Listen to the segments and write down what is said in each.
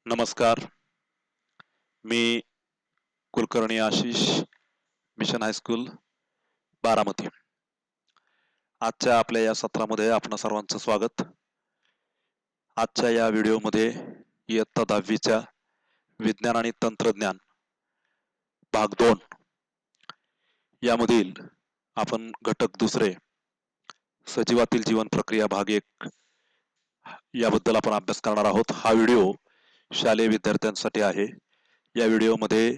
नमस्कार. मी Kulkarni Ashish, mission high school, Baramati. आजच्या आपल्या या सत्रामध्ये आपणा सर्वांचं स्वागत. आजच्या या व्हिडिओमध्ये इयत्ता 10वीच्या विज्ञान आणि तंत्रज्ञान भाग 2 यामधील आपण घटक दुसरे सजीवातील जीवन प्रक्रिया भाग 1 याबद्दल आपण अभ्यास करणार आहोत. हा व्हिडिओ शालेय विद्यार्थ्यांसाठी आहे. या व्हिडिओमध्ये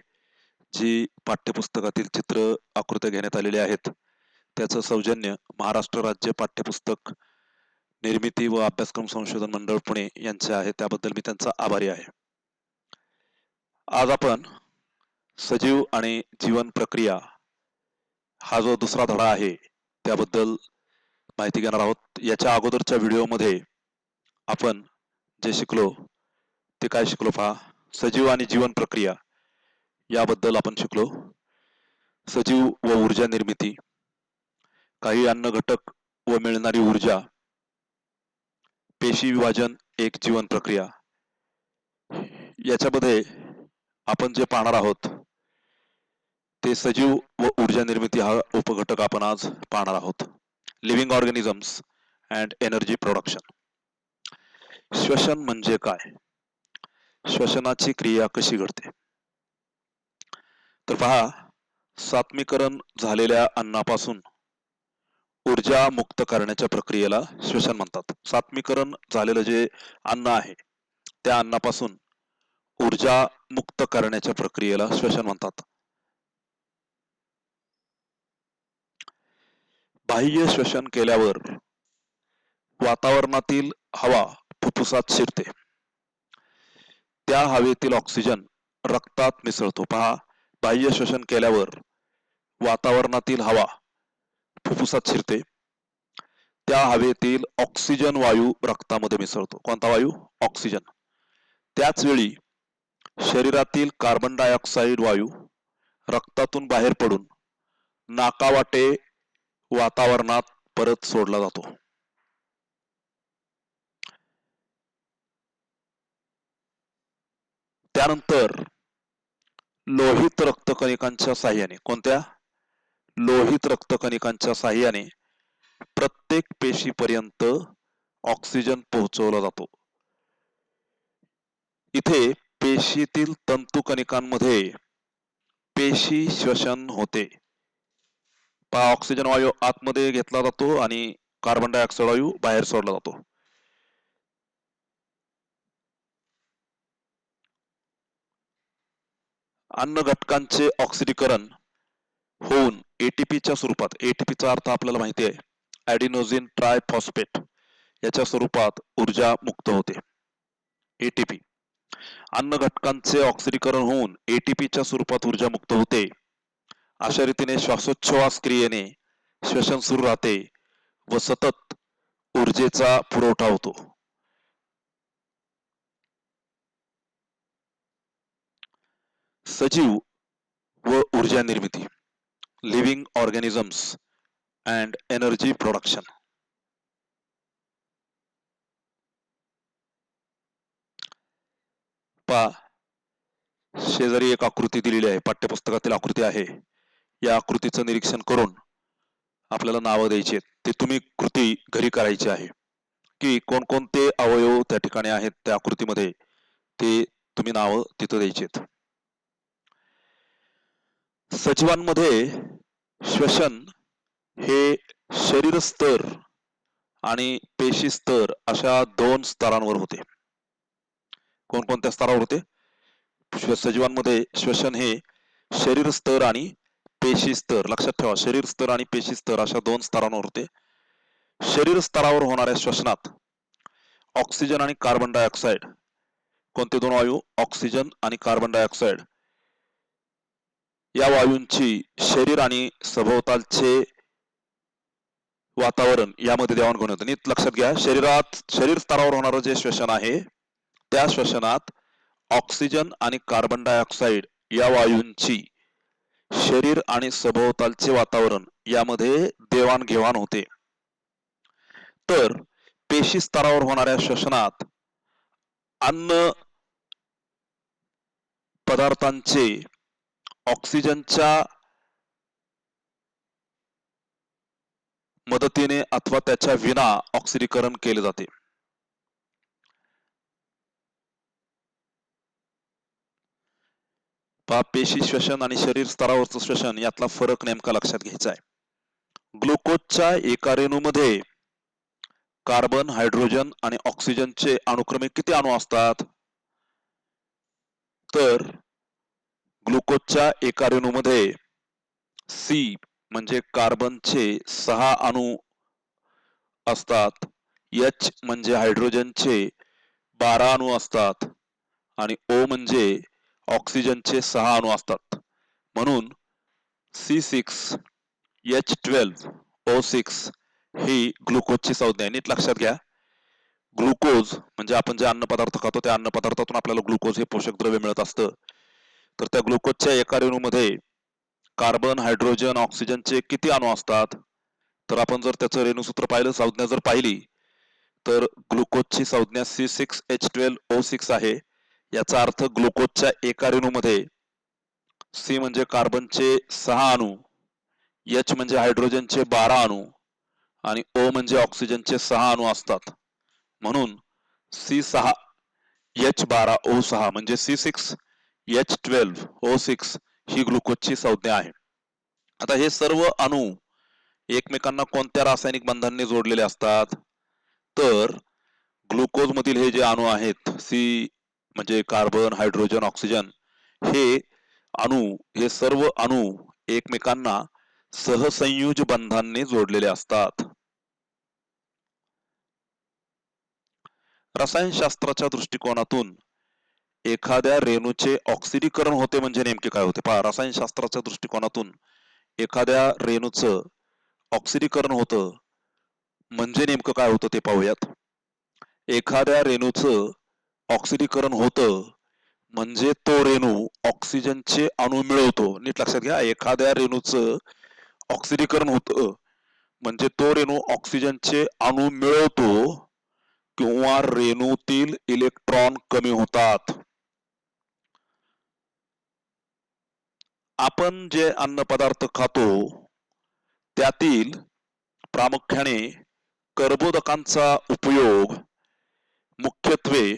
जी पाठ्यपुस्तकातील चित्र आकृत्या घेण्यात आलेले आहेत त्याचं सौजन्य महाराष्ट्र राज्य पाठ्यपुस्तक निर्मिती व अभ्यासक्रम संशोधन मंडळ पुणे यांचे आहे. त्याबद्दल मी त्यांचा आभारी आहे. आज आपण सजीव आणि जीवन प्रक्रिया हा जो दुसरा धडा आहे त्याबद्दल माहिती घेणार आहोत. याच्या अगोदरच्या व्हिडिओमध्ये आपण जे शिकलो ते काय शिकलो पहा. सजीव आणि जीवन प्रक्रिया याबद्दल आपण शिकलो. सजीव व ऊर्जा निर्मिती, काही अन्न घटक व मिळणारी ऊर्जा, पेशी विभाजन एक जीवन प्रक्रिया. याच्यामध्ये आपण जे पाहणार आहोत ते सजीव व ऊर्जा निर्मिती हा उपघटक आपण आज पाहणार आहोत. Living organisms and energy production. श्वसन म्हणजे काय, श्वसनाची क्रिया कशी घडते तर पहा. सात्मीकरण झालेल्या अन्नापासून ऊर्जा मुक्त करण्याच्या प्रक्रियेला श्वसन म्हणतात. सात्मीकरण झालेलं जे अन्न आहे त्या अन्नापासून ऊर्जा मुक्त करण्याच्या प्रक्रियेला श्वसन म्हणतात. बाह्य श्वसन केल्यावर वातावरणातील हवा फुफ्फुसात शिरते. त्या हवेतील ऑक्सिजन रक्तात मिसळतो. पहा, बाह्य श्वसन केल्यावर वातावरणातील हवा फुफ्फुसात शिरते. त्या हवेतील ऑक्सिजन वायू रक्तामध्ये मिसळतो. कोणता वायू? ऑक्सिजन. त्याच वेळी शरीरातील कार्बन डायऑक्साईड वायू रक्तातून बाहेर पडून नाकावाटे वातावरणात परत सोडला जातो. त्यानंतर लोहित रक्तकणिकांच्या साहाय्याने, कोणत्या? लोहित रक्तकणिकांच्या साहाय्याने प्रत्येक पेशीपर्यंत ऑक्सिजन पोहोचवला जातो. इथे पेशीतील तंतुकणिकांमध्ये पेशी श्वसन होते. पहा, ऑक्सिजन वायू आतमध्ये घेतला जातो आणि कार्बन डायऑक्साईड वायू बाहेर सोडला जातो. अन्न घटकांचे ऑक्सिडीकरण होऊन एटीपीच्या स्वरूपात, एटीपीचा अर्थ आपल्याला माहिती आहे, ॲडिनोसिन ट्रायफॉस्फेट, याच्या स्वरूपात ऊर्जा मुक्त होते. एटीपी. अन्न घटकांचे ऑक्सिडीकरण होऊन एटीपीच्या स्वरूपात ऊर्जा मुक्त होते. अशा रीतीने श्वासोच्छवास क्रियेने श्वसन सुरू राहते व सतत ऊर्जेचा पुरवठा होतो. सजीव व ऊर्जा निर्मिती. Living organisms and energy production. पहा, शेजारी एक आकृती दिलेली आहे, पाठ्यपुस्तकातील आकृती आहे. या आकृतीचं निरीक्षण करून आपल्याला नावं द्यायची आहेत. ते तुम्ही कृती घरी करायची आहे की कोणकोणते अवयव त्या ठिकाणी आहेत त्या आकृतीमध्ये, ते तुम्ही नावं तिथं द्यायची आहेत. सजीवांमध्ये श्वसन हे शरीर स्तर आणि पेशी स्तर अशा 2 स्तरांवर होते. कोणकोणत्या स्तरावर होते? सजीवांमध्ये श्वसन हे शरीर स्तर आणि पेशी स्तर, लक्षात ठेवा, शरीर स्तर आणि पेशी स्तर अशा 2 स्तरांवर होते. शरीर स्तरावर होणाऱ्या श्वसनात ऑक्सिजन आणि कार्बन डायऑक्साईड, कोणते 2 वायू? ऑक्सिजन आणि कार्बन डायऑक्साईड, या वायूंची शरीर आणि सभोवतालचे वातावरण यामध्ये देवाणघेवाण होते. नीट लक्षात घ्या, शरीर स्तरावर होणारं जे श्वसन आहे त्या श्वसनात ऑक्सिजन आणि कार्बन डायऑक्साईड या वायूंची शरीर आणि सभोवतालचे वातावरण यामध्ये देवाणघेवाण होते. तर पेशी स्तरावर होणाऱ्या श्वसनात अन्न पदार्थांचे ऑक्सिजनच्या मदतीने अथवा त्याच्या विना ऑक्सिडीकरण केले जाते. पेशी श्वसन आणि शरीर स्तरावरचं श्वसन यातला फरक नेमका लक्षात घ्यायचा आहे. ग्लुकोजच्या एका रेणूमध्ये कार्बन, हायड्रोजन आणि ऑक्सिजनचे अनुक्रमे किती अणू असतात? तर ग्लुकोजच्या एका रेणूमध्ये सी म्हणजे कार्बनचे 6 अणू असतात, एच म्हणजे हायड्रोजनचे 12 अणू असतात आणि ओ म्हणजे ऑक्सिजनचे 6 अणू असतात. म्हणून C6H12O6 ही ग्लुकोजची संज्ञा आहे. नीट लक्षात घ्या. ग्लुकोज म्हणजे आपण जे अन्न पदार्थ खातो त्या अन्न पदार्थातून आपल्याला ग्लुकोज हे पोषक द्रव्य मिळत असतं. तर त्या ग्लुकोजच्या एका रेणूमध्ये कार्बन, हायड्रोजन, ऑक्सिजनचे किती अणू असतात? तर आपण जर त्याचं रेणूसूत्र पाहिलं, संज्ञा जर पाहिली, तर ग्लुकोजची संज्ञा C6H12O6 आहे. याचा अर्थ ग्लुकोजच्या एका रेणूमध्ये सी म्हणजे कार्बनचे 6 अणू, एच म्हणजे हायड्रोजनचे 12 अणू आणि ओ म्हणजे ऑक्सिजनचे 6 अणू असतात. म्हणून C6H12O6 म्हणजे C6H12O6 ही ग्लुकोजची संज्ञा आहे. आता हे सर्व अणू एकमेकांना कोणत्या रासायनिक बंधांनी जोडलेले असतात? तर ग्लुकोज मधील हे जे अणू आहेत, सी म्हणजे कार्बन, हायड्रोजन, ऑक्सिजन, हे सर्व अणू एकमेकांना सहसंयुज बंधांनी जोडलेले असतात. रसायनशास्त्राच्या दृष्टिकोनातून एखाद्या रेणूचे ऑक्सिडीकरण होते म्हणजे नेमके काय होते? पहा, रसायनशास्त्राच्या दृष्टिकोनातून एखाद्या रेणूचं ऑक्सिडीकरण होतं म्हणजे नेमकं काय होतं ते पाहूयात. एखाद्या रेणूचं ऑक्सिडीकरण होतं म्हणजे तो रेणू ऑक्सिजनचे अणू मिळवतो. नीट लक्षात घ्या, एखाद्या रेणूचं ऑक्सिडीकरण होतं म्हणजे तो रेणू ऑक्सिजनचे अणू मिळवतो किंवा रेणूतील इलेक्ट्रॉन कमी होतात. आपण जे अन्न पदार्थ खातो त्यातील प्रामुख्याने कर्बोदकांचा उपयोग मुख्यत्वे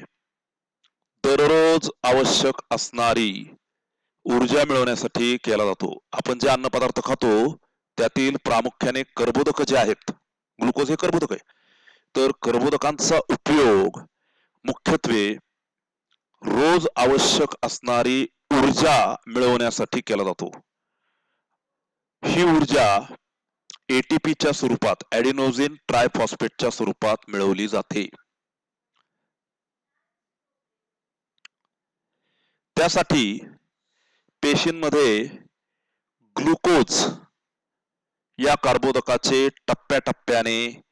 दररोज आवश्यक असणारी ऊर्जा मिळवण्यासाठी केला जातो. आपण जे अन्न पदार्थ खातो त्यातील प्रामुख्याने कर्बोदक जे आहेत, ग्लुकोज हे कर्बोदक आहे, तर कर्बोदकांचा उपयोग मुख्यत्वे रोज आवश्यक असणारी ऊर्जा मिळवण्यासाठी केला जातो. ही ऊर्जा एटीपीच्या स्वरूपात, ॲडिनोसिन ट्रायफॉस्फेटच्या स्वरूपात मिळवली जाते. त्यासाठी पेशींमध्ये ग्लुकोज या कर्बोदकाचे टप्प्याटप्प्याने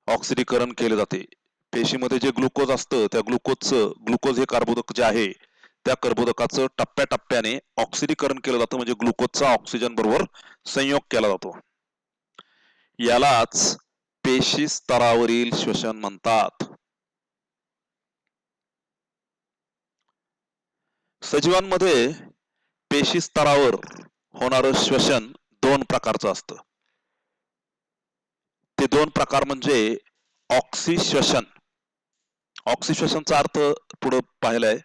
ऑक्सिडीकरण केले जाते. पेशीमध्ये जे ग्लुकोज असतं त्या ग्लुकोज हे कर्बोदक जे आहे त्या कर्बोदकाचं टप्प्याटप्प्याने ऑक्सिडीकरण केलं जातं, म्हणजे ग्लुकोजचा ऑक्सिजन बरोबर संयोग केला जातो. यालाच पेशी स्तरावरील श्वसन म्हणतात. सजीवांमध्ये पेशी स्तरावर होणारं श्वसन 2 प्रकारचं असतं. ते 2 प्रकार म्हणजे ऑक्सिश्वसन. ऑक्सिश्वसनचा अर्थ पुढे पाहिलाय,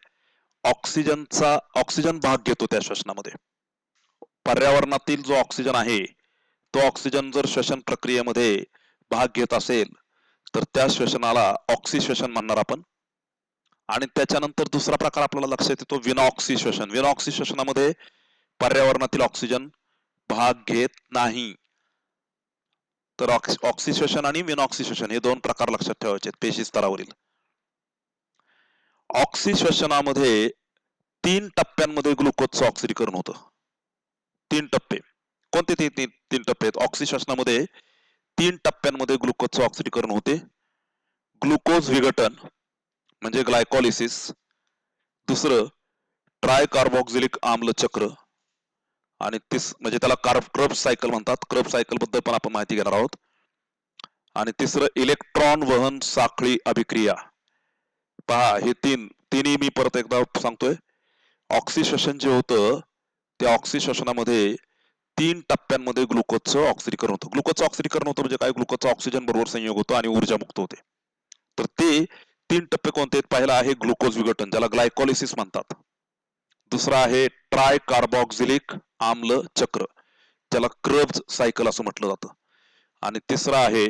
ऑक्सिजन भाग घेतो त्या श्वसनामध्ये. पर्यावरणातील जो ऑक्सिजन आहे तो ऑक्सिजन जर श्वसन प्रक्रियेमध्ये भाग घेत असेल तर त्या श्वसनाला ऑक्सिश्वसन म्हणणार आपण. आणि त्याच्यानंतर दुसरा प्रकार आपल्याला लक्षात येतो विनॉक्सी श्वसन. विनॉक्सी श्वसनामध्ये पर्यावरणातील ऑक्सिजन भाग घेत नाही. तर ऑक्सिश्वसन आणि विनॉक्सिश्वसन हे 2 प्रकार लक्षात ठेवायचे पेशी स्तरावरील. ऑक्सिश्वसनामध्ये 3 टप्प्यांमध्ये ग्लुकोजचं ऑक्सिडीकरण होतं. 3 टप्पे. कोणते ते 3 टप्पे आहेत? ऑक्सिश्वसनामध्ये 3 टप्प्यांमध्ये ग्लुकोजचं ऑक्सिडीकरण होते. ग्लुकोज विघटन म्हणजे ग्लायकॉलिसिस, दुसरं ट्रायकार्बॉक्झिलिक आम्ल चक्र, आणि म्हणजे त्याला क्रब सायकल म्हणतात. क्रब सायकल बद्दल पण आपण माहिती घेणार आहोत. आणि तिसरं इलेक्ट्रॉन वहन साखळी अभिक्रिया. पहा, हे तिन्ही मी परत एकदा सांगतोय. ऑक्सिडेशन जे होतं त्या ऑक्सिडेशनामध्ये 3 टप्प्यांमध्ये ग्लुकोजचं ऑक्सिडीकरण होतं. ग्लुकोजचं ऑक्सिडीकरण होतं म्हणजे काय, ग्लुकोजचा ऑक्सिजन बरोबर संयोग होतो आणि ऊर्जा मुक्त होते. तर ते 3 टप्पे कोणते आहेत? पहिला आहे ग्लुकोज विघटन, ज्याला ग्लायकोलिसिस म्हणतात. दुसरा आहे ट्राय कार्बॉक्झिलिक आम्ल चक्र, ज्याला क्रेब्स सायकल असं म्हटलं जातं. आणि तिसरा आहे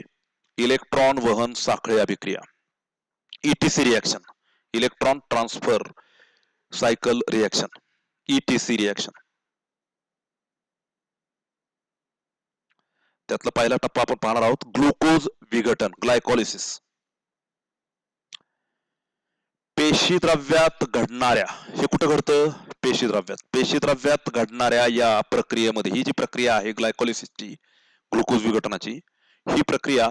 इलेक्ट्रॉन वहन साखळी अभिक्रिया, etc reaction, electron transfer cycle reaction, etc reaction. त्यातला पहिला टप्पा आपण पाहणार आहोत, ग्लुकोज विघटन, ग्लायकोलिसिस. पेशीद्रव्यात घडणाऱ्या, हे कुठं घडतं? पेशीद्रव्यात. पेशीद्रव्यात घडणाऱ्या या प्रक्रियेमध्ये, ही जी प्रक्रिया आहे ग्लायकोलिसिसची, ग्लुकोज विघटनाची, ही प्रक्रिया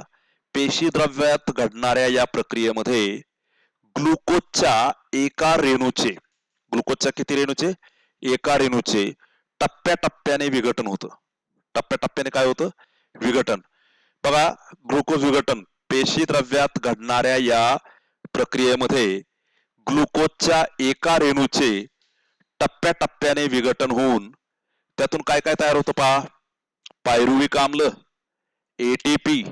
पेशीद्रव्यात घडणाऱ्या या प्रक्रियेमध्ये ग्लुकोजच्या एका रेणूचे, ग्लुकोजच्या किती रेणूचे? एका रेणूचे टप्प्याटप्प्याने विघटन होतं. टप्प्याटप्प्याने काय होतं? विघटन. बघा, ग्लुकोज विघटन पेशीद्रव्यात घडणाऱ्या या प्रक्रियेमध्ये ग्लुकोजच्या एका रेणूचे टप्प्याटप्प्याने विघटन होऊन त्यातून काय काय तयार होतं पहा, पायरुविक आम्ल, एटीपी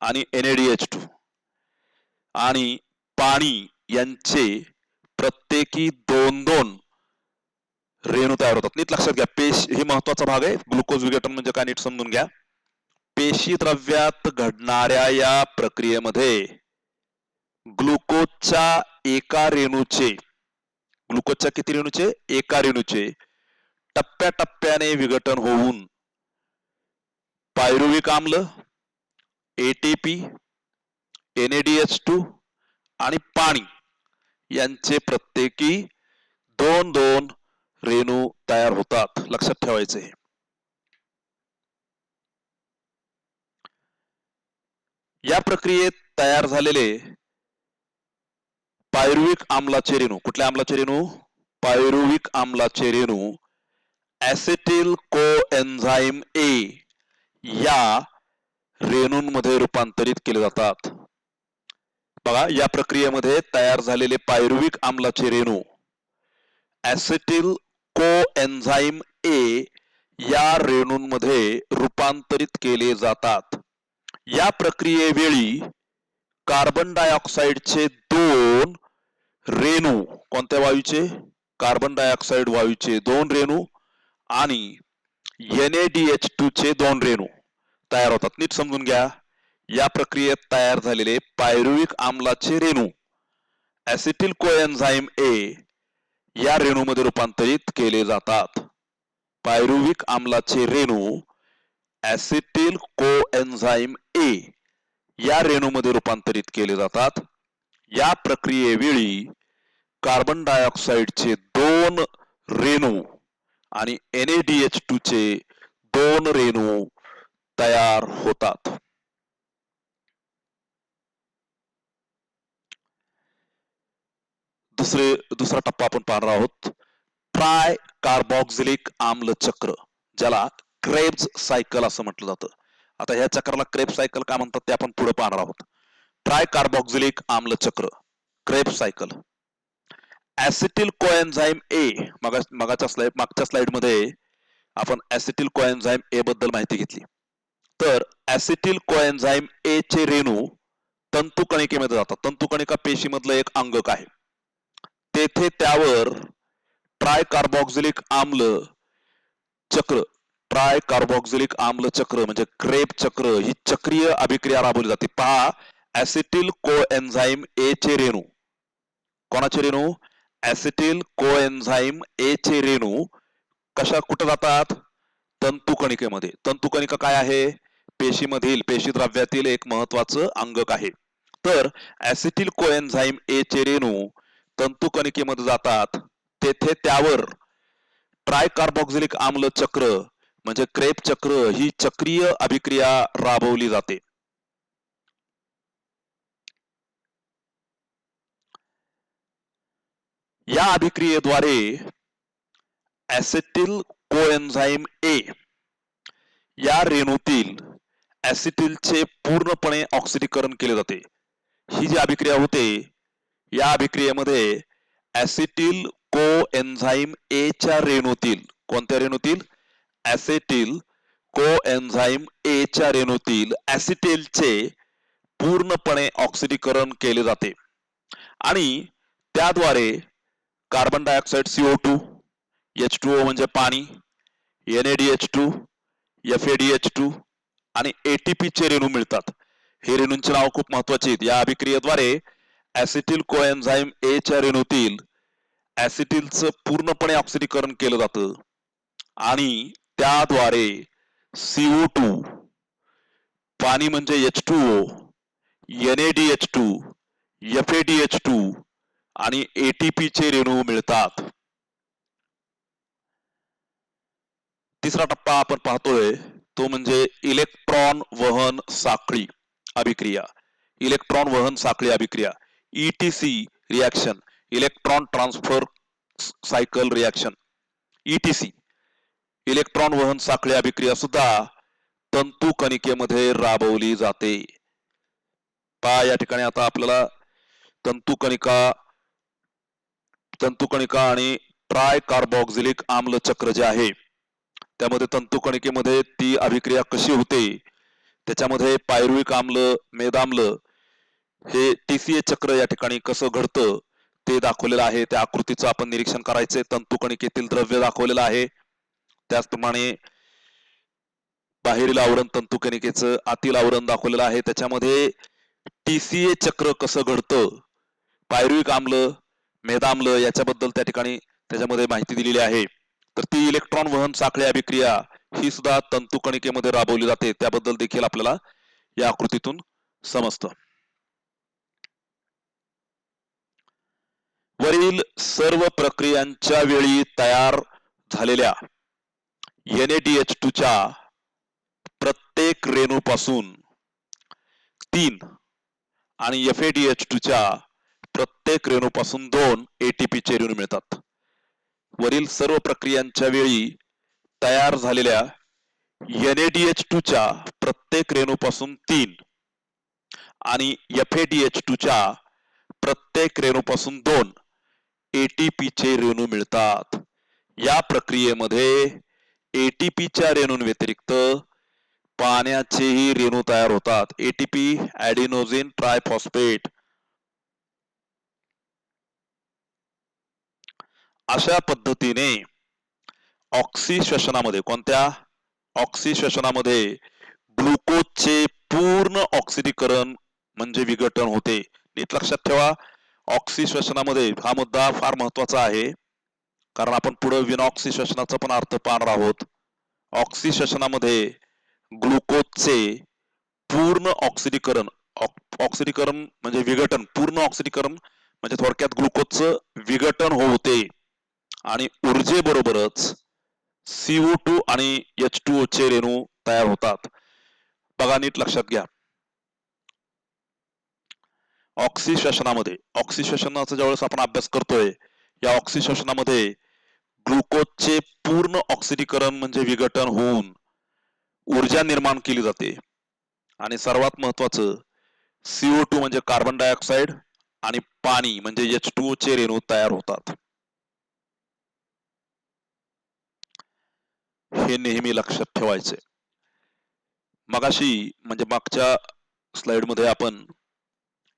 आणि NADH2 आणि पाणी यांचे प्रत्येकी 2-2 रेणू तयार होतात. नीट लक्षात घ्या, हे महत्वाचा भाग आहे. ग्लुकोज विघटन म्हणजे काय नीट समजून घ्या. पेशीद्रव्यात घडणाऱ्या या प्रक्रियेमध्ये ग्लुकोजच्या एका रेणूचे, ग्लुकोजच्या किती रेणूचे? एका रेणूचे टप्प्याटप्प्याने विघटन होऊन पायरुविक आम्ल, एटीपी, NADH2 आणि पाणी यांचे प्रत्येकी 2-2 रेणू तयार होतात. लक्षात ठेवायचे. या प्रक्रियेत तयार झालेले पायरुविक आम्लाचे रेणू, कुठल्या आम्लाचे रेणू? पायरुविक आम्लाचे रेणू ऍसिटिल कोएन्झाइम ए या रेणूंमध्ये रूपांतरित केले जातात. बघा, या प्रक्रियेमध्ये तयार झालेले पायरुविक आम्लाचे रेणू ऍसिटिल कोएन्झाइम ए या रेणूंमध्ये रूपांतरित केले जातात. या प्रक्रियेवेळी कार्बन डायऑक्साइडचे 2 रेणू, कोणत्या वायूचे? कार्बन डायऑक्साइड वायूचे 2 रेणू आणि NADH2 चे 2 रेणू तयार होतात. नीट समजून घ्या, या प्रक्रियेत तयार झालेले पायरुविक आम्लाचे रेणू ऍसिटिल कोएन्झाइम ए या रेणूमध्ये रूपांतरित केले जातात. पायरुविक आम्लाचे रेणू ऍसिटिल कोएन्झाइम ए या रेणूमध्ये रूपांतरित केले जातात. या प्रक्रियेवेळी कार्बन डायऑक्साइडचे 2 रेणू आणि NADH2 चे 2 रेणू तयार होतात. दुसरा टप्पा आपण पाहणार आहोत, ट्राय कार्बॉक्झिलिक आम्ल चक्र, ज्याला क्रेब्स सायकल असं म्हटलं जातं. आता ह्या चक्राला क्रेब्स सायकल का म्हणतात ते आपण पुढे पाहणार आहोत. ट्राय कार्बॉक्झिलिक आम्ल चक्र, क्रेब्स सायकल. ऍसिटिल कोएन्झाइम ए, मागच्या स्लाइड मध्ये आपण ऍसिटिल कोएन्झाइम ए बद्दल माहिती घेतली. तर ऍसिटिल कोएन्झाइम ए चे रेणू तंतुकणिकेमध्ये जातात. तंतुकणिका पेशीमधलं एक अंगक आहे. तेथे त्यावर ट्राय कार्बॉक्झिलिक आम्ल चक्र, ट्राय कार्बॉक्झिलिक आम्ल चक्र म्हणजे क्रेब चक्र, ही चक्रीय अभिक्रिया राबवली जाते. पहा, ऍसिटिल कोएन्झाइम ए चे रेणू, कोणाचे रेणू? ऍसिटिल कोएन्झाइम ए चे रेणू कुठे जातात? तंतुकणिकेमध्ये. तंतुकणिका काय आहे? पेशीमधील, पेशीद्रव्यातील एक महत्वाचं अंगक आहे. तर ऍसिटिल कोएन्झाइम ए चे रेणू तंतुकणिकेमध्ये जातात. तेथे त्यावर ट्राय कार्बॉक्झिलिक आम्ल चक्र म्हणजे क्रेब चक्र ही चक्रीय अभिक्रिया राबवली जाते. या अभिक्रियेद्वारे ऍसिटिल कोएन्झाइम ए या रेणूतील ऍसिटिलचे पूर्णपणे ऑक्सिडीकरण केले जाते. ही जी अभिक्रिया होते, या अभिक्रियेमध्ये ऍसिटिल कोएन्झाईम ए च्या रेणूतील, कोणत्या रेणूतील? ऍसेटिल कोएन्झाईम ए च्या रेणूतील ऍसिटेलचे पूर्णपणे ऑक्सिडीकरण केले जाते आणि त्याद्वारे कार्बन डायऑक्साईड CO2, H2O म्हणजे पाणी, NaDH2, FADH2 आणि ATP चे रेणू मिळतात. हे रेणूंचे नाव खूप महत्वाचे आहेत. या अभिक्रियेद्वारे ऍसिटिल कोएन्झाईम ए च्या रेणूतील ऍसिटिलचं पूर्णपणे ऑक्सिडीकरण केलं जातं आणि त्याद्वारे CO2, पाणी म्हणजे H2O, NaDH2, FADH2 आणि ATP चे रेणू मिळतात. तिसरा टप्पा आपण पाहतोय तो म्हणजे इलेक्ट्रॉन वहन साखळी अभिक्रिया. इलेक्ट्रॉन वहन साखळी अभिक्रिया, ETC reaction, electron transfer cycle reaction. ETC electron वहन साखळी अभिक्रिया सुद्धा तंतू कणिकेमध्ये राबवली जाते. पहा या ठिकाणी आता आपल्याला तंतू कणिका आणि ट्राय कार्बोक्सिलिक आम्ल चक्र जे आहे त्यामध्ये तंतू कणिकेमध्ये ती अभिक्रिया कशी होते, त्याच्यामध्ये पायरुविक आम्ल, मेदाम्ल हे TCA चक्र या ठिकाणी कसं घडतं ते दाखवलेलं आहे. त्या आकृतीचं आपण निरीक्षण करायचंय. तंतू कणिकेतील द्रव्य दाखवलेलं आहे, त्याचप्रमाणे बाहेरील आवरण तंतू कणिकेचं आतील आवरण दाखवलेलं आहे. त्याच्यामध्ये TCA चक्र कसं घडतं, पायरुविक आम्ल, मेदाम्ल याच्याबद्दल त्या ठिकाणी त्याच्यामध्ये माहिती दिलेली आहे. तर ती इलेक्ट्रॉन वहन साखळी अभिक्रिया ही सुद्धा तंतू कणिकेमध्ये राबवली जाते, त्याबद्दल देखील आपल्याला या आकृतीतून समजतं. वरील सर्व प्रक्रियांच्या वेळी तयार झालेल्या NaDH2 च्या प्रत्येक रेणूपासून 3 आणि FADH2 च्या प्रत्येक रेणूपासून 2 ATP चे रेणू मिळतात. वरील सर्व प्रक्रियांच्या वेळी तयार झालेल्या NaDH2 च्या प्रत्येक रेणूपासून 3 आणि FADH2 च्या प्रत्येक रेणूपासून 2 ATP चे रेणू मिळतात. या प्रक्रियेमध्ये ATP च्या रेणूंव्यतिरिक्त पाण्याचेही रेणू तयार होतात. ATP adenosine triphosphate. अशा पद्धतीने ऑक्सिश्वसनामध्ये, कोणत्या? ऑक्सिश्वसनामध्ये ग्लुकोजचे पूर्ण ऑक्सिडीकरण म्हणजे विघटन होते. नीट लक्षात ठेवा, ऑक्सिश्वसनामध्ये हा मुद्दा फार महत्वाचा आहे, कारण आपण पुढे विनॉक्सिश्वसनाचा पण अर्थ पाहणार आहोत. ऑक्सिश्वसनामध्ये ग्लुकोजचे पूर्ण ऑक्सिडीकरण, ऑक्सिडीकरण म्हणजे विघटन, पूर्ण ऑक्सिडीकरण म्हणजे थोडक्यात ग्लुकोजचं विघटन होते आणि ऊर्जेबरोबरच CO2 आणि H2O चे रेणू तयार होतात. बघा नीट लक्षात घ्या, ऑक्सिश्वसनामध्ये, ऑक्सिश्वसनाचा ज्यावेळेस आपण अभ्यास करतोय, या ऑक्सिश्वसनामध्ये ग्लुकोजचे पूर्ण ऑक्सिडीकरण म्हणजे विघटन होऊन ऊर्जा निर्माण केली जाते आणि सर्वात महत्वाचं CO2 म्हणजे कार्बन डायऑक्साईड आणि पाणी म्हणजे H2O चे रेणू तयार होतात. हे नेहमी लक्षात ठेवायचे. मगाशी म्हणजे मागच्या स्लाइड मध्ये आपण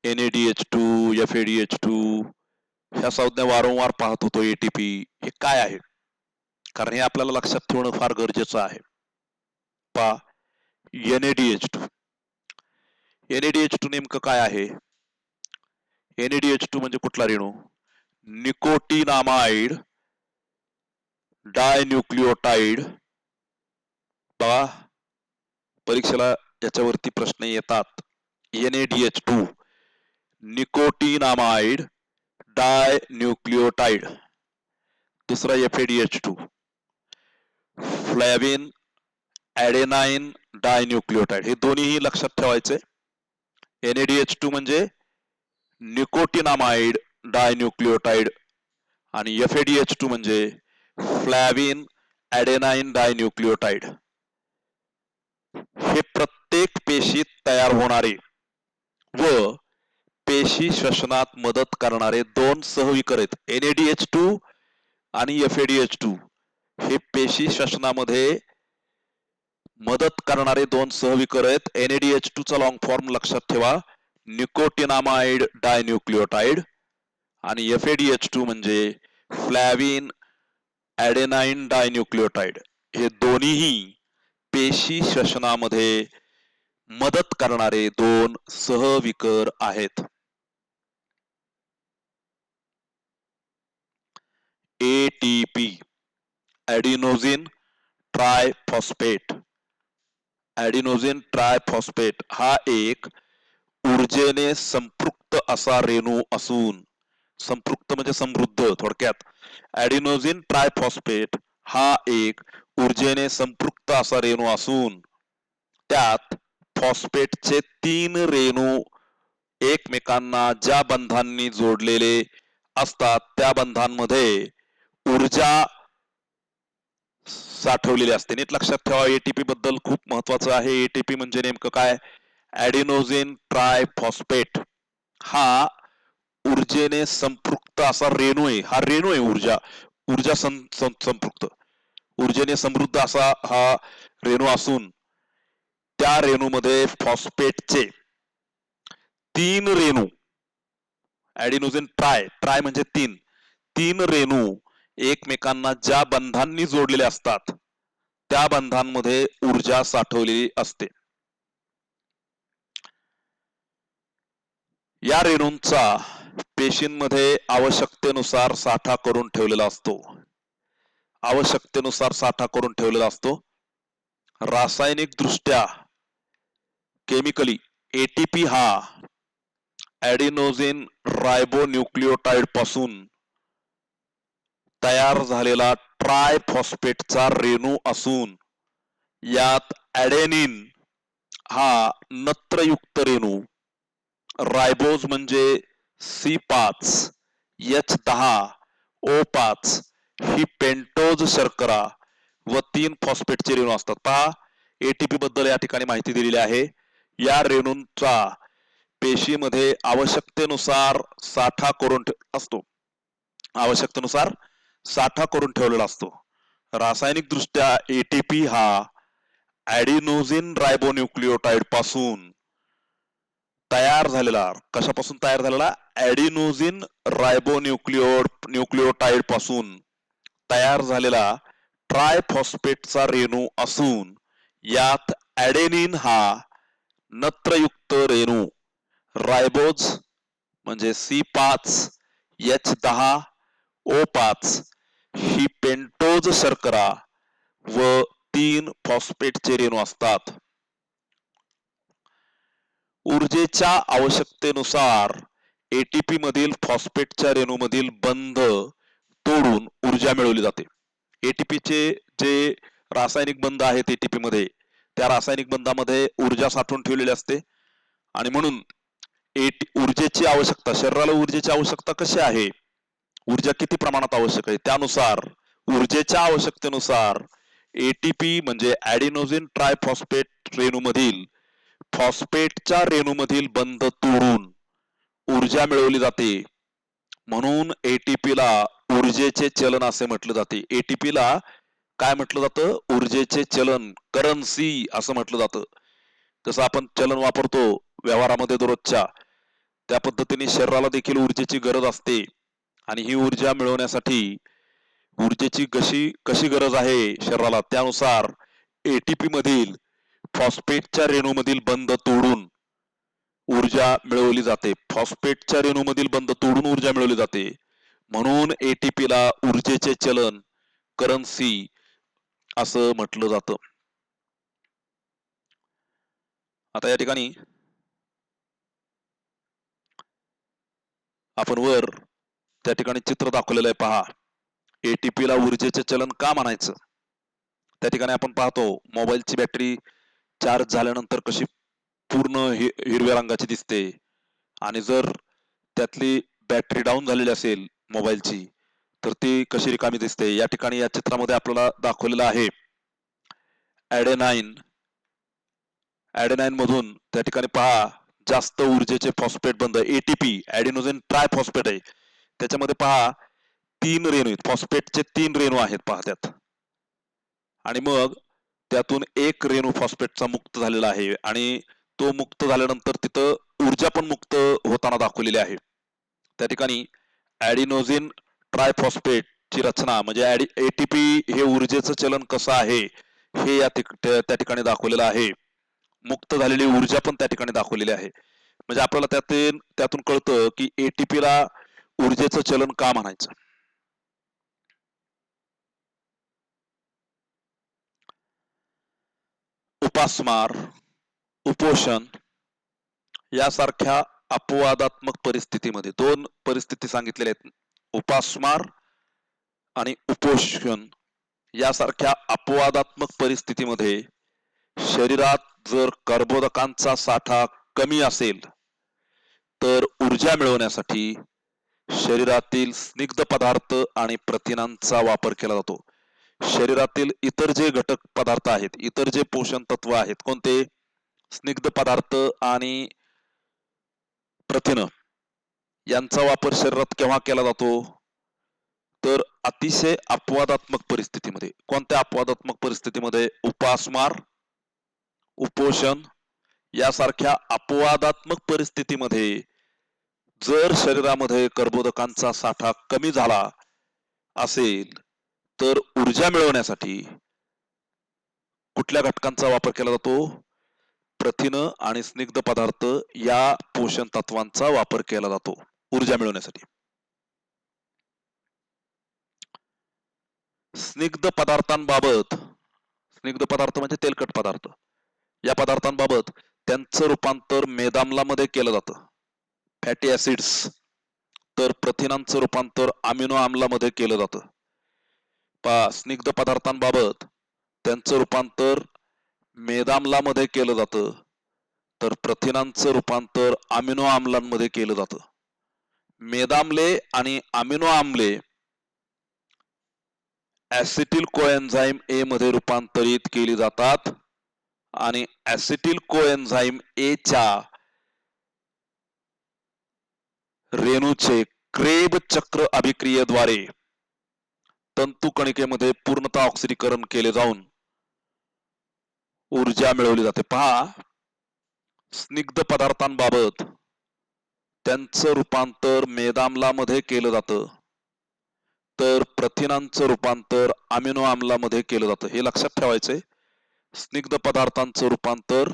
NaDH2, FADH2 ह्या संज्ञा वारंवार पाहत होतो. ATP हे काय आहे, कारण हे आपल्याला लक्षात ठेवणं फार गरजेचं आहे. पहा, NaDH2, NaDH2 नेमकं काय आहे? NaDH2 म्हणजे कुठला रेणू? Nicotinamide dinucleotide. बघा, परीक्षेला याच्यावरती प्रश्न येतात. NaDH2 nicotinamide dinucleotide. दुसरा FADH2 फ्लॅविन ॲडेनाइन डायन्यूक्लियोटाइड. हे दोन्हीही लक्षात ठेवायचे. NaDH2 म्हणजे निकोटीनामाइड डायन्यूक्लियोटाइड आणि FADH2 म्हणजे फ्लॅविन ॲडेनाइन डायन्यूक्लियोटाइड. हे प्रत्येक पेशीत तयार होणारे व पेशी श्वसनात मदत करणारे दोन सहविकर आहेत. NaDH2 आणि FADH2 हे पेशी श्वसनामध्ये मदत करणारे दोन सहविकर आहेत. NADH2 चा लॉंग फॉर्म लक्षात ठेवा, निकोटिनामाइड डायन्यूक्लियोटाइड. आणि FADH2 म्हणजे फ्लॅविन ॲडेनाइन डायन्यूक्लियोटाइड. हे दोन्हीही पेशी श्वसनामध्ये मदत करणारे दोन सहविकर आहेत. ATP adenosine triphosphate. Adenosine triphosphate हा एक ऊर्जेने संपृक्त असा रेणू असून, संपृक्त म्हणजे समृद्ध थोडक्यात, ॲडिनोसिन ट्रायफॉस्फेट हा एक ऊर्जेने संपृक्त असा रेणू असून त्यात फॉस्फेटचे 3 रेणू एकमेकांना ज्या बंधांनी जोडलेले असतात त्या बंधांमध्ये ऊर्जा साठवलेली असते. नीट लक्षात ठेवा, एटीपी बद्दल खूप महत्वाचं आहे. एटीपी म्हणजे नेमकं काय? ॲडिनोसिन ट्रायफॉस्फेट हा ऊर्जेने संपृक्त असा रेणू आहे. हा रेणू आहे ऊर्जा संपृक्त, ऊर्जेने समृद्ध असा हा रेणू असून त्या रेणूमध्ये फॉस्फेटचे 3 रेणू, ॲडिनोसिन ट्राय म्हणजे 3 रेणू एकमेकांना ज्या बंधांनी जोडलेले असतात त्या बंधांमध्ये ऊर्जा साठवलेली असते. या रेणूंचा पेशींमध्ये आवश्यकतेनुसार साठा करून ठेवलेला असतो. आवश्यकतेनुसार साठा करून ठेवलेला असतो. रासायनिक दृष्ट्या केमिकली एटीपी हा ॲडिनोसिन रायबोन्यूक्लियोटाइड पासून तयार झालेला ट्रायफॉस्फेटचा रेणू असून यात ॲडेनिन हा नत्रयुक्त रेणू, रायबोज म्हणजे C5, H10, O5 ही पेंटोज शर्करा व 3 फॉस्फेटचे रेणू असतात. पहा, एटीपी बद्दल या ठिकाणी माहिती दिलेली आहे. या रेणूंचा पेशीमध्ये आवश्यकतेनुसार साठा करून असतो, आवश्यकतेनुसार साठा करून ठेवलेला असतो. रासायनिक दृष्ट्या एटीपी हा ॲडिनोसिन रायबोन्यूक्लियोटाइड पासून तयार झालेला, कशापासून तयार झालेला? ॲडिनोसिन रायबोन्यूक्लियोटाइड पासून तयार झालेला ट्रायफॉस्फेटचा रेणू असून यात ॲडेनिन हा नत्रयुक्त रेणू, रायबोज म्हणजे C5, H10, O5 ही पेंटोज शर्करा व 3 फॉस्फेटचे रेणू असतात. ऊर्जेच्या आवश्यकतेनुसार एटीपी मधील फॉस्फेटच्या रेणूमधील बंध तोडून ऊर्जा मिळवली जाते. एटीपीचे जे रासायनिक बंध आहेत एटीपी मध्ये, त्या रासायनिक बंधामध्ये ऊर्जा साठवून ठेवलेली असते आणि म्हणून ऊर्जेची आवश्यकता, शरीराला ऊर्जेची आवश्यकता कशी आहे, ऊर्जा किती प्रमाणात आवश्यक आहे, त्यानुसार ऊर्जेच्या आवश्यकतेनुसार एटीपी म्हणजे ॲडिनोसिन ट्रायफॉस्फेट रेणूमधील फॉस्फेटच्या रेणूमधील बंध तोडून ऊर्जा मिळवली जाते. म्हणून एटीपीला ऊर्जेचे चलन असे म्हटलं जाते. एटीपीला काय म्हटलं जातं? ऊर्जेचे चलन, करन्सी असं म्हटलं जातं. जसं आपण चलन वापरतो व्यवहारामध्ये दररोजच्या, त्या पद्धतीने शरीराला देखील ऊर्जेची गरज असते आणि ही ऊर्जा मिळवण्यासाठी ऊर्जेची कशी गरज आहे शरीराला, त्यानुसार एटीपी मधील फॉस्फेटच्या रेणूमधील बंध तोडून ऊर्जा मिळवली जाते. फॉस्फेटच्या रेणूमधील बंध तोडून ऊर्जा मिळवली जाते. म्हणून एटीपीला ऊर्जेचे चलन, करन्सी असं म्हटलं जातं. आता या ठिकाणी आपण वर त्या ठिकाणी चित्र दाखवलेलं आहे, पहा. एटीपीला ऊर्जेचे चलन का म्हणायचं? त्या ठिकाणी आपण पाहतो मोबाईलची बॅटरी चार्ज झाल्यानंतर कशी पूर्ण हिरव्या रंगाची दिसते आणि जर त्यातली बॅटरी डाऊन झालेली असेल मोबाईलची तर ती कशी रिकामी दिसते. या ठिकाणी या चित्रामध्ये आपल्याला दाखवलेलं आहे ॲडेनाइन मधून त्या ठिकाणी पहा जास्त ऊर्जेचे फॉस्फेट बंध, एटीपी ॲडिनोसिन ट्रायफॉस्फेट आहे, त्याच्यामध्ये पहा 3 रेणू आहेत, फॉस्फेटचे 3 रेणू आहेत पहा त्यात, आणि मग त्यातून एक रेणू फॉस्फेटचा मुक्त झालेला आहे आणि तो मुक्त झाल्यानंतर तिथं ऊर्जा पण मुक्त होताना दाखवलेली आहे. त्या ठिकाणी ऍडिनोझिन ट्रायफॉस्फेट ची रचना म्हणजे एटीपी हे ऊर्जेचं चलन कसं आहे हे त्या ठिकाणी दाखवलेलं आहे. मुक्त झालेली ऊर्जा पण त्या ठिकाणी दाखवलेली आहे. म्हणजे आपल्याला त्यातून कळतं की एटीपी ला ऊर्जेचं चलन का म्हणायचं. उपासमार, उपोषण यासारख्या अपवादात्मक परिस्थितीमध्ये 2 परिस्थिती सांगितलेल्या आहेत. उपासमार आणि उपोषण यासारख्या अपवादात्मक परिस्थितीमध्ये शरीरात जर कर्बोदकांचा साठा कमी असेल तर ऊर्जा मिळवण्यासाठी शरीरातील स्निग्ध पदार्थ आणि प्रथिनांचा वापर केला जातो. शरीरातील इतर जे घटक पदार्थ आहेत, इतर जे पोषण तत्व आहेत, कोणते? स्निग्ध पदार्थ आणि प्रथिन यांचा वापर शरीरात केव्हा केला जातो? तर अतिशय अपवादात्मक परिस्थितीमध्ये. कोणत्या अपवादात्मक परिस्थितीमध्ये? उपासमार, उपोषण यासारख्या अपवादात्मक परिस्थितीमध्ये जर शरीरामध्ये कर्बोदकांचा साठा कमी झाला असेल तर ऊर्जा मिळवण्यासाठी कुठल्या घटकांचा वापर केला जातो? प्रथिन आणि स्निग्ध पदार्थ या पोषण तत्वांचा वापर केला जातो ऊर्जा मिळवण्यासाठी. स्निग्ध पदार्थांबाबत, स्निग्ध पदार्थ म्हणजे तेलकट पदार्थ, या पदार्थांबाबत त्यांचं रूपांतर मेदाम्लामध्ये केलं जातं, फॅटी ऍसिड्स, तर प्रथिनांचं रूपांतर अमिनो आम्लामध्ये केलं जातं. स्निग्ध पदार्थांबाबत त्यांचं रूपांतर मेदाम्लामध्ये केलं जातं, तर प्रथिनांचं रूपांतर अमिनो आम्लांमध्ये केलं जातं. मेदाम्ले आणि अमिनो आम्ले ऍसिटिल कोएन्झाइम ए मध्ये रूपांतरित केली जातात आणि ऍसिटिल कोएन्झाइम ए च्या रेणूचे क्रेब चक्र अभिक्रियेद्वारे तंतुकणिकेमध्ये पूर्णतः ऑक्सिडीकरण केले जाऊन ऊर्जा मिळवली जाते. पहा, स्निग्ध पदार्थांबाबत त्यांचं रूपांतर मेदाम्लामध्ये केलं जातं, तर प्रथिनांचं रूपांतर अमिनो आम्लामध्ये केलं जातं. हे लक्षात ठेवायचंय. स्निग्ध पदार्थांचं रूपांतर,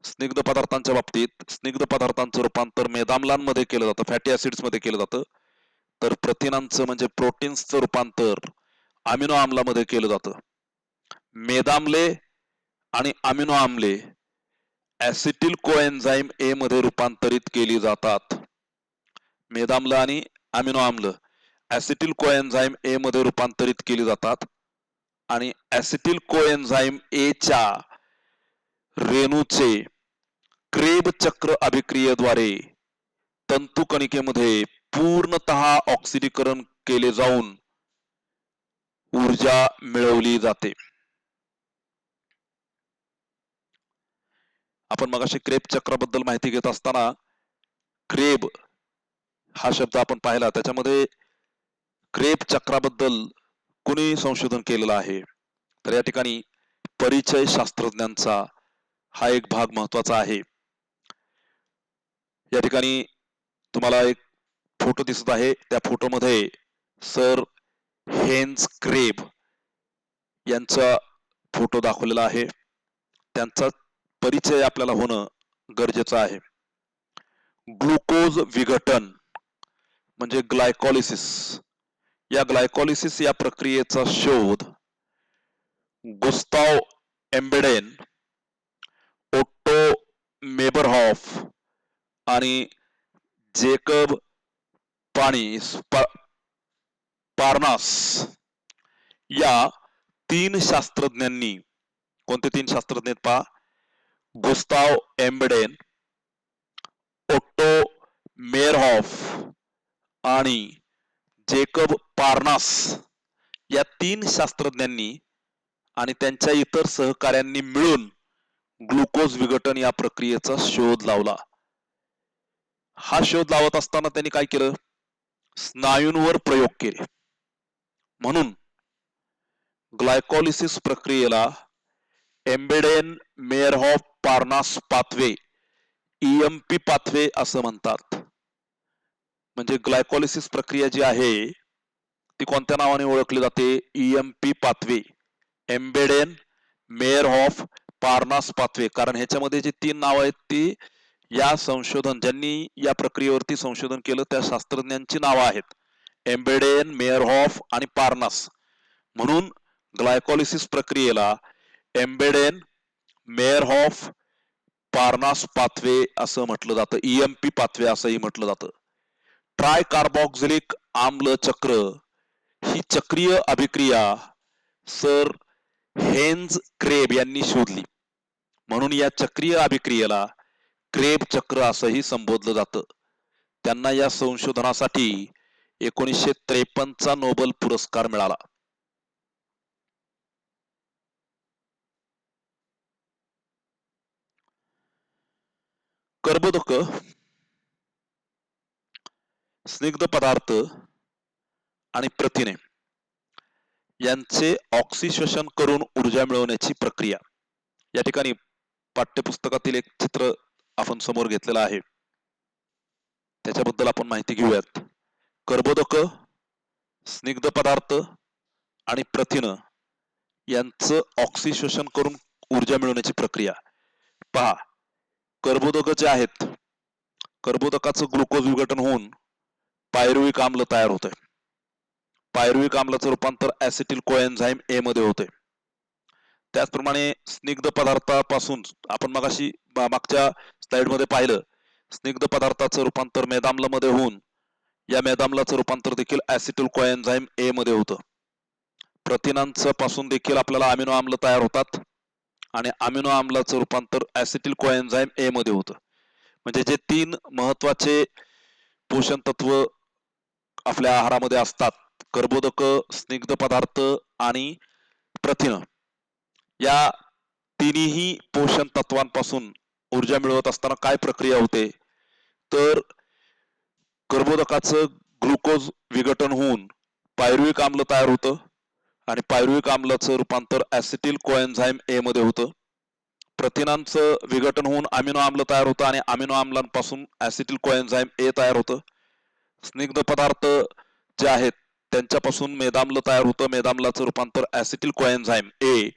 स्निग्ध पदार्थांच्या बाबतीत स्निग्ध पदार्थांचं रूपांतर मेदाम्लांमध्ये केलं जातं, फॅटी ऍसिड्स मध्ये केलं जातं, तर प्रथिनांचं म्हणजे प्रोटीन्सचं रूपांतर अमिनो आम्लामध्ये केलं जातं. मेदाम्ले आणि अमिनो आम्ले ऍसिटिल कोएन्झाइम ए मध्ये रूपांतरित केली जातात. मेदाम्ल आणि अमिनो आम्ल ऍसिटिल कोएन्झाइम ए मध्ये रूपांतरित केली जातात आणि ऍसिटिल कोएन्झाइम ए च्या रेणूचे क्रेब चक्र अभिक्रियेद्वारे तंतुकणिकेमध्ये पूर्णतः ऑक्सिडीकरण केले जाऊन ऊर्जा मिळवली जाते. आपण मगाशी क्रेब चक्राबद्दल माहिती घेत असताना क्रेब हा शब्द आपण पाहिला, त्याच्यामध्ये क्रेब चक्राबद्दल कोणी संशोधन केलेलं आहे? तर या ठिकाणी परिचय शास्त्रज्ञांचा हा एक भाग महत्वाचा आहे. या ठिकाणी तुम्हाला एक फोटो दिसत आहे, त्या फोटोमध्ये सर हेन्स क्रेब यांचा फोटो दाखवलेला आहे. त्यांचा परिचय आपल्याला होणं गरजेचं आहे. ग्लुकोज विघटन म्हणजे ग्लायकॉलिसिस, या ग्लायकॉलिसिस या प्रक्रियेचा शोध गुस्ताव एम्बेडेन, ओट्टो मेबरहॉफ आणि जेकब पार्नास या 3 शास्त्रज्ञांनी, कोणते 3 शास्त्रज्ञ आहेत पहा? गुस्ताव एम्बेडेन, ओट्टो मेयरहॉफ आणि जेकब पार्नास या 3 शास्त्रज्ञांनी आणि त्यांच्या इतर सहकाऱ्यांनी मिळून ग्लुकोज विघटन या प्रक्रियेचा शोध लावला. हा शोध लावत असताना त्यांनी काय केलं? स्नायूंवर प्रयोग केले. म्हणून ग्लायकोलिसिस प्रक्रियेला एम्बेडेन Meyerhof Parnas pathway EMP pathway असं म्हणतात. म्हणजे ग्लायकोलिसिस प्रक्रिया जी आहे ती कोणत्या नावाने ओळखली जाते? EMP pathway, Embden Meyerhof Parnas pathway. कारण ह्याच्यामध्ये जे 3 नाव आहेत ती या ज्यांनी या प्रक्रियेवरती संशोधन केलं त्या शास्त्रज्ञांची नावं आहेत. एम्बेडेन, मेयरहॉफ आणि पार्नास. म्हणून ग्लायकोलिसिस प्रक्रियेला एम्बेडेन मेयरहॉफ पार्नास पाथवे असं म्हटलं जातं. EMP पाथवे असंही म्हटलं जातं. ट्राय कार्बोक्सिलिक आम्ल चक्र ही चक्रीय अभिक्रिया सर हेन्झ क्रेब यांनी शोधली. म्हणून या चक्रीय अभिक्रियेला क्रेब चक्र असंही संबोधलं जातं. त्यांना या संशोधनासाठी 1953 चा नोबेल पुरस्कार मिळाला. कर्बोदक, स्निग्ध पदार्थ आणि प्रथिने यांचे ऑक्सिशोषण करून ऊर्जा मिळवण्याची प्रक्रिया. या ठिकाणी पाठ्यपुस्तकातील एक चित्र आपण समोर घेतलेलं आहे, त्याच्याबद्दल आपण माहिती घेऊयात. कर्बोदक, स्निग्ध पदार्थ आणि प्रथिन यांचं ऑक्सिशोषण करून ऊर्जा मिळवण्याची प्रक्रिया. पहा, कर्बोदक जे आहेत, कर्बोदकाचं ग्लुकोज विघटन होऊन पायरुविक आम्ल तयार होतंय. पायरुविक आम्लाचं रूपांतर ऍसिटिल कोएन्झाइम ए मध्ये होते. त्याचप्रमाणे स्निग्ध पदार्थापासून आपण मागच्या स्लाइड मध्ये पाहिलं, स्निग्ध पदार्थाचं रूपांतर मेदाम्लामध्ये होऊन या मेदाम्लाचं रूपांतर देखील ऍसिटिल कोएन्झाइम ए मध्ये होतं. प्रथिनांचं पासून देखील आपल्याला अमिनो आम्ल तयार होतात आणि अमिनो आम्लाचं रूपांतर ऍसिटिल कोएन्झाइम ए मध्ये होतं. म्हणजे जे 3 महत्वाचे पोषण तत्व आपल्या आहारामध्ये असतात, कर्बोदक, स्निग्ध पदार्थ आणि प्रथिन, या तिन्ही पोषण तत्वांपासून ऊर्जा मिळवत असताना काय प्रक्रिया होते? तर कर्बोदकाचं ग्लुकोज विघटन होऊन पायरुविक आम्ल तयार होतं आणि पायरुविक आम्लाचं रूपांतर ऍसिटिल कोएन्झाइम ए मध्ये होतं. प्रथिनांचं विघटन होऊन अमिनो आम्ल तयार होतं आणि अमिनो आम्लांपासून ऍसिटिल कोएन्झाइम ए तयार होतं. स्निग्ध पदार्थ जे आहेत त्यांच्यापासून मेदाम्ल तयार होतं. मेदाम्लाचं रूपांतर ऍसिटिल कोएन्झाइम ए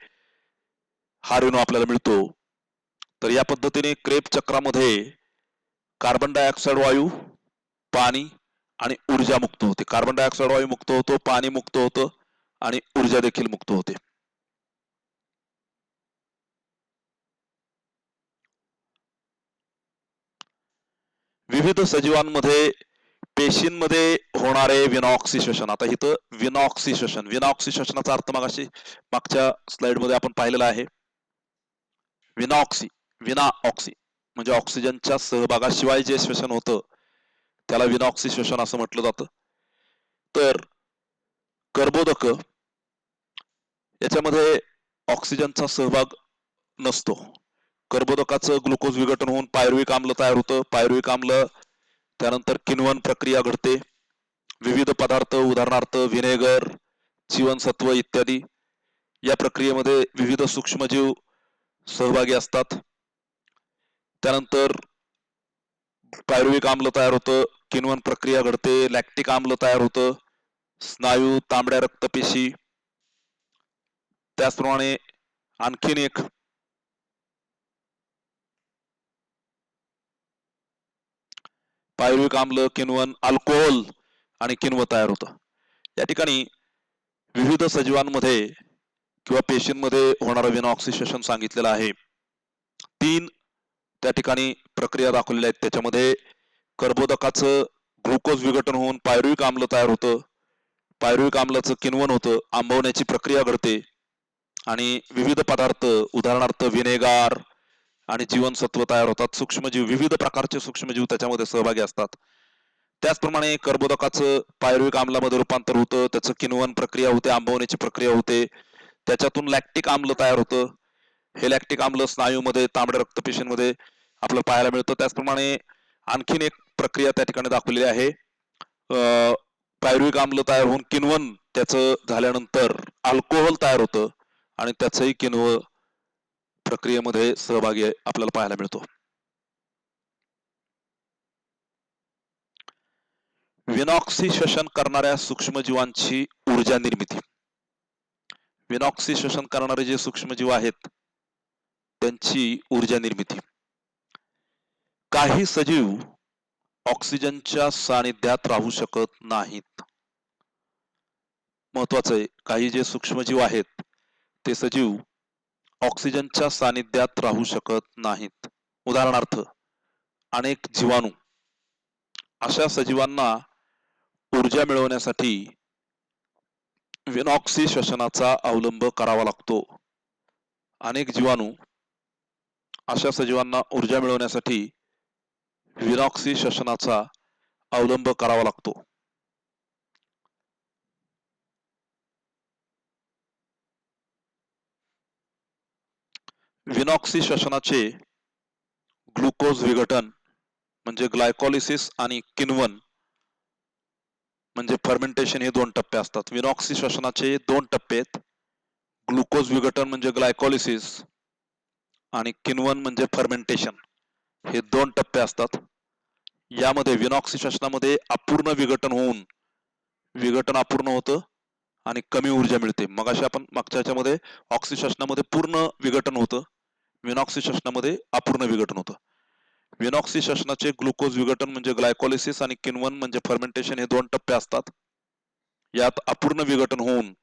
हा रेणू आपल्याला मिळतो. तर या पद्धतीने क्रेब चक्रामध्ये कार्बन डायऑक्साइड वायू, पाणी आणि ऊर्जा मुक्त होते. कार्बन डायऑक्साइड वायू मुक्त होतो, पाणी मुक्त होतं आणि ऊर्जा देखील मुक्त होते. विविध सजीवांमध्ये पेशींमध्ये होणारे विनाऑक्सिशोषण. आता इथं विनाऑक्सिशोषणाचा अर्थ मागच्या स्लाइड मध्ये आपण पाहिलेला आहे. विनाऑक्सी म्हणजे ऑक्सिजनच्या सहभागाशिवाय जे श्वसन होतं त्याला विनाऑक्सिशोषण असं म्हटलं जातं. तर कर्बोदक याच्यामध्ये ऑक्सिजनचा सहभाग नसतो. कर्बोदकाचं ग्लुकोज विघटन होऊन पायरुविक आम्ल तयार होतं. पायरुविक आम्ल त्यानंतर किण्वन प्रक्रिया घडते. विविध पदार्थ, उदाहरणार्थ व्हिनेगर, जीवनसत्व इत्यादी, या प्रक्रियेमध्ये विविध सूक्ष्मजीव सहभागी असतात. त्यानंतर पायरुविक आम्ल तयार होतं, किण्वन प्रक्रिया घडते, लॅक्टिक आम्ल तयार होतं, स्नायू, तांबड्या रक्तपेशी. त्याचप्रमाणे आणखीन एक पायरुविक आम्ल, किण्वन, अल्कोहोल आणि किण्व तयार होतं. या ठिकाणी विविध सजीवांमध्ये किंवा पेशींमध्ये होणारं विनाऑक्सिशोषण सांगितलेलं आहे. 3 त्या ठिकाणी प्रक्रिया दाखवलेल्या आहेत. त्याच्यामध्ये कर्बोदकाचं ग्लुकोज विघटन होऊन पायरुविक आम्ल तयार होतं, पायरुविक आम्लाचं किण्वन होतं, आंबवण्याची प्रक्रिया घडते आणि विविध पदार्थ, उदाहरणार्थ व्हिनेगार आणि जीवनसत्व तयार होतात. सूक्ष्मजीव, विविध प्रकारचे सूक्ष्मजीव त्याच्यामध्ये सहभागी असतात. त्याचप्रमाणे कर्बोदकाचं पायरुविक आम्लामध्ये रूपांतर होतं, त्याचं किण्वन प्रक्रिया होते, आंबवण्याची प्रक्रिया होते, त्याच्यातून लॅक्टिक आम्ल तयार होतं. हे लॅक्टिक आम्ल स्नायूमध्ये, तांबड्या रक्तपेशींमध्ये आपल्याला पाहायला मिळतं. त्याचप्रमाणे आणखीन एक प्रक्रिया त्या ठिकाणी दाखवलेली आहे, पायरुविक आम्ल तयार होऊन किण्वन त्याचं झाल्यानंतर अल्कोहोल तयार होतं आणि त्याचंही किण्व प्रक्रियेमध्ये सहभागी आपल्याला पाहायला मिळतो. विनॉक्सी श्वसन करणाऱ्या सूक्ष्मजीवांची ऊर्जा निर्मिती. विनॉक्सी श्वसन करणारे जे सूक्ष्मजीव आहेत त्यांची ऊर्जा निर्मिती. काही सजीव ऑक्सिजनच्या सानिध्यात राहू शकत नाहीत. महत्वाचं आहे, काही जे सूक्ष्मजीव आहेत ते सजीव ऑक्सिजनच्या सानिध्यात राहू शकत नाहीत. उदाहरणार्थ अनेक जीवाणू. अशा सजीवांना ऊर्जा मिळवण्यासाठी विनॉक्सी श्वसनाचा अवलंब करावा लागतो. अनेक जीवाणू अशा सजीवांना ऊर्जा मिळवण्यासाठी विनॉक्सी श्वसनाचा अवलंब करावा लागतो. विनॉक्सी श्वसनाचे ग्लुकोज विघटन म्हणजे ग्लायकोलिसिस आणि किण्वन म्हणजे फर्मेंटेशन हे दोन टप्पे असतात. विनॉक्सी श्वसनाचे दोन टप्पे आहेत. ग्लुकोज विघटन म्हणजे ग्लायकोलिसिस आणि किण्वन म्हणजे फर्मेंटेशन हे दोन टप्पे असतात. यामध्ये विनॉक्सी श्वसनामध्ये अपूर्ण विघटन होऊन विघटन अपूर्ण होतं आणि कमी ऊर्जा मिळते. मग अशा आपण मागच्या ह्याच्यामध्ये ऑक्सी श्वसनामध्ये पूर्ण विघटन होतं, विनॉक्सी श्वसनामध्ये अपूर्ण विघटन होतं. विनॉक्सी श्वसनाचे ग्लुकोज विघटन म्हणजे ग्लायकोलिसिस आणि किण्वन म्हणजे फर्मेंटेशन हे दोन टप्पे असतात. यात अपूर्ण विघटन होऊन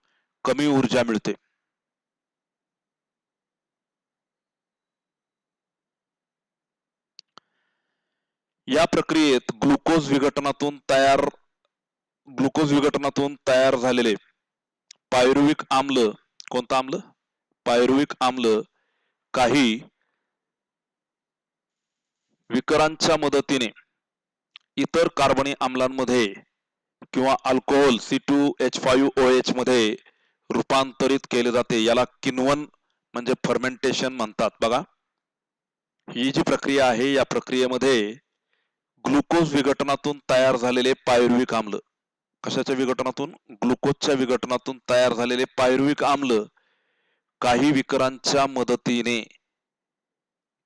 कमी ऊर्जा मिळते. या प्रक्रियेत ग्लुकोज विघटनातून तयार झालेले पायरुविक आम्ल, कोणता आम्ल? पायरुविक आम्ल काही विकरांच्या मदतीने इतर कार्बनी आम्लांमध्ये किंवा अल्कोहोल C2H5OH मध्ये रूपांतरित केले जाते. याला किण्वन म्हणजे फर्मेंटेशन म्हणतात. बघा, ही जी प्रक्रिया आहे या प्रक्रियेमध्ये ग्लुकोज विघटनातून तयार झालेले पायरुविक आम्ल, कशाच्या विघटनातून? ग्लुकोजच्या विघटनातून तयार झालेले पायरुविक आम्ल काही विकरांच्या मदतीने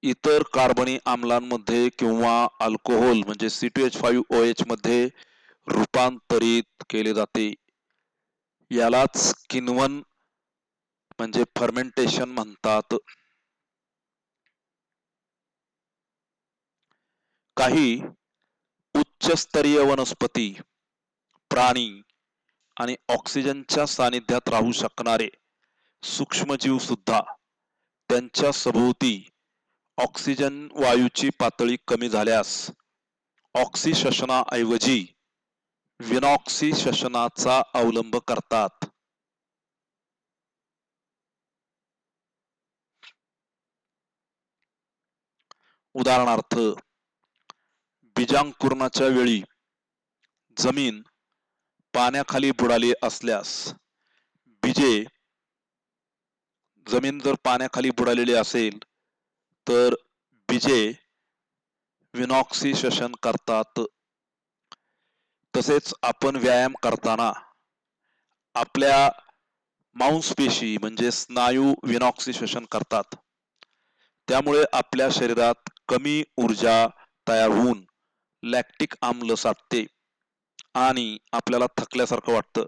इतर कार्बनी आम्लांमध्ये किंवा अल्कोहोल म्हणजे C2H5OH मध्ये रूपांतरित केले जाते. यालाच किण्वन म्हणजे फर्मेंटेशन म्हणतात. काही उच्चस्तरीय वनस्पती, प्राणी आणि ऑक्सिजनच्या सानिध्यात राहू शकणारे सूक्ष्मजीव सुद्धा त्यांच्या सभोवती ऑक्सिजन वायूची पातळी कमी झाल्यास ऑक्सी श्वसनाऐवजी विनॉक्सी श्वसनाचा अवलंब करतात. उदाहरणार्थ बीजांकुरणाच्या वेळी जमीन पाण्याखाली बुडाली असल्यास जमीन जर पाण्याखाली बुडालेली असेल तर बीजे विनॉक्सी श्वसन करतात. तसेच आपण व्यायाम करताना आपल्या मांसपेशी म्हणजे स्नायू विनॉक्सी श्वसन करतात. त्यामुळे आपल्या शरीरात कमी ऊर्जा तयार होऊन लॅक्टिक आम्ल साठते आणि आपल्याला थकल्यासारखं वाटतं.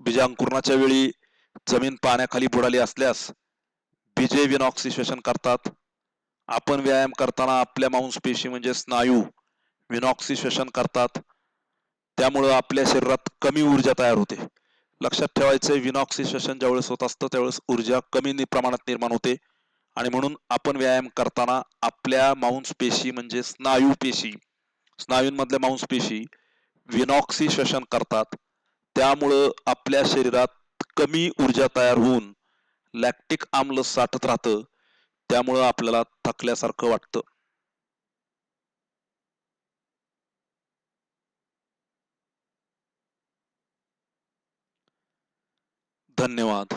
बीजांकुरणाच्या वेळी जमीन पाण्याखाली बुडाली असल्यास बीजे विनॉक्सी श्वसन करतात. आपण व्यायाम करताना आपल्या मांसपेशी म्हणजे स्नायू विनॉक्सी श्वसन करतात. त्यामुळं आपल्या शरीरात कमी ऊर्जा तयार होते. लक्षात ठेवायचं, विनॉक्सी श्वसन ज्यावेळेस होत असतं त्यावेळेस ऊर्जा कमी प्रमाणात निर्माण होते आणि म्हणून आपण व्यायाम करताना आपल्या मांसपेशी म्हणजे स्नायूंमधल्या मांसपेशी विनॉक्सी श्वसन करतात. त्यामुळं आपल्या शरीरात कमी ऊर्जा तयार होऊन लॅक्टिक आम्ल साठत राहतं. त्यामुळं आपल्याला थकल्यासारखं वाटतं. धन्यवाद.